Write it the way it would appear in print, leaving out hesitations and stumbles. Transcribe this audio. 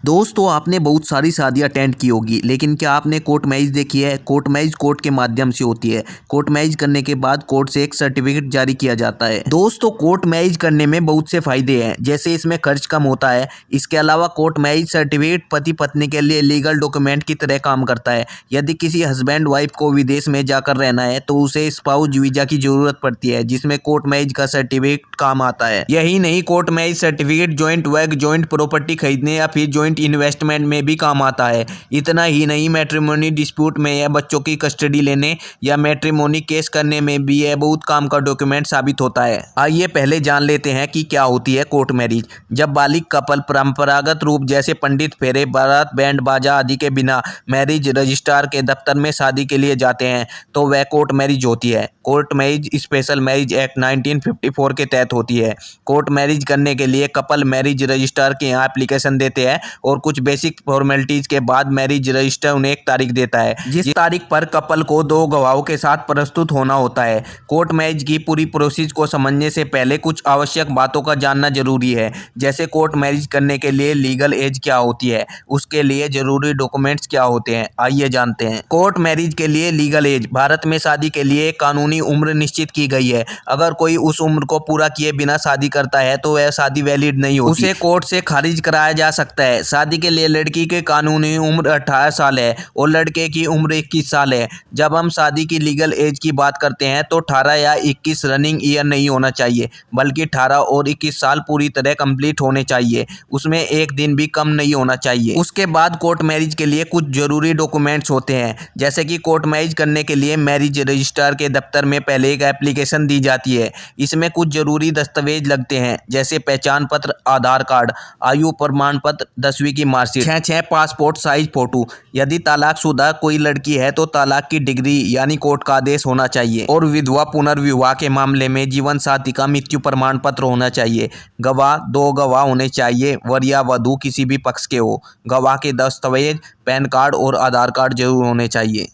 दोस्तों आपने बहुत सारी शादियां अटेंड की होगी, लेकिन क्या आपने कोर्ट मैरिज देखी है। कोर्ट मैरिज कोर्ट के माध्यम से होती है। कोर्ट मैरिज करने के बाद कोर्ट से एक सर्टिफिकेट जारी किया जाता है। दोस्तों कोर्ट मैरिज करने में बहुत से फायदे हैं, जैसे इसमें खर्च कम होता है। इसके अलावा कोर्ट मैरिज सर्टिफिकेट पति पत्नी के लिए लीगल डॉक्यूमेंट की तरह काम करता है। यदि किसी हस्बैंड वाइफ को विदेश में जाकर रहना है तो उसे स्पाउस वीजा की जरूरत पड़ती है, जिसमें कोर्ट मैरिज का सर्टिफिकेट काम आता है। यही नहीं, court marriage certificate joint work, joint property खरीदने या फिर ज्वाइंट इन्वेस्टमेंट में भी काम आता है। इतना ही नहीं, मैट्रिमोनी डिस्प्यूट में या बच्चों की कस्टडी लेने या मैट्रिमोनी केस करने में भी यह बहुत काम का डॉक्यूमेंट साबित होता है। आइए पहले जान लेते हैं कि क्या होती है कोर्ट मैरिज। जब बालिग कपल परंपरागत रूप जैसे पंडित, फेरे, बारात, बैंड बाजा आदि के बिना मैरिज रजिस्ट्रार के दफ्तर में शादी के लिए जाते हैं तो वह कोर्ट मैरिज होती है। Court marriage special marriage act 1954 के तहत होती है। कोर्ट मैरिज करने के लिए कपल मैरिज रजिस्ट्रार के यहाँ एप्लीकेशन देते हैं और कुछ बेसिक फॉर्मेलिटीज के बाद मैरिज रजिस्टर उन्हें एक तारीख देता है, जिस तारीख पर कपल को 2 गवाहों के साथ प्रस्तुत होना होता है। कोर्ट मैरिज की पूरी प्रोसेस को समझने से पहले कुछ आवश्यक बातों का जानना जरूरी है, जैसे कोर्ट मैरिज करने के लिए लीगल एज क्या होती है, उसके लिए जरूरी डॉक्यूमेंट्स क्या होते हैं। आइए जानते हैं। कोर्ट मैरिज के लिए लीगल एज। भारत में शादी के लिए कानूनी उम्र निश्चित की गई है। अगर कोई उस उम्र को पूरा किए बिना शादी करता है तो वह शादी वैलिड नहीं होती, उसे कोर्ट से खारिज कराया जा सकता है। शादी के लिए लड़की की कानूनी उम्र 18 साल है और लड़के की उम्र 21 साल है। जब हम शादी की लीगल एज की बात करते हैं तो 18 या 21 रनिंग ईयर नहीं होना चाहिए, बल्कि 18 और 21 साल पूरी तरह कंप्लीट होने चाहिए। उसमें एक दिन भी कम नहीं होना चाहिए। उसके बाद कोर्ट मैरिज के लिए कुछ जरूरी डॉक्यूमेंट्स होते हैं, जैसे कि कोर्ट मैरिज करने के लिए मैरिज रजिस्ट्रार के दफ्तर में पहले एक एप्लीकेशन दी जाती है। इसमें कुछ जरूरी दस्तावेज लगते हैं, जैसे पहचान पत्र, आधार कार्ड, आयु प्रमाण पत्र, 10वीं की मार्कशीट, 6 पासपोर्ट साइज फोटो। यदि तलाकशुदा कोई लड़की है तो तलाक की डिग्री यानी कोर्ट का आदेश होना चाहिए और विधवा पुनर्विवाह के मामले में जीवन साथी का मृत्यु प्रमाण पत्र होना चाहिए। गवाह 2 गवाह होने चाहिए, वर या वधू किसी भी पक्ष के हो। गवाह के दस्तावेज, पैन कार्ड और आधार कार्ड जरूर होने चाहिए।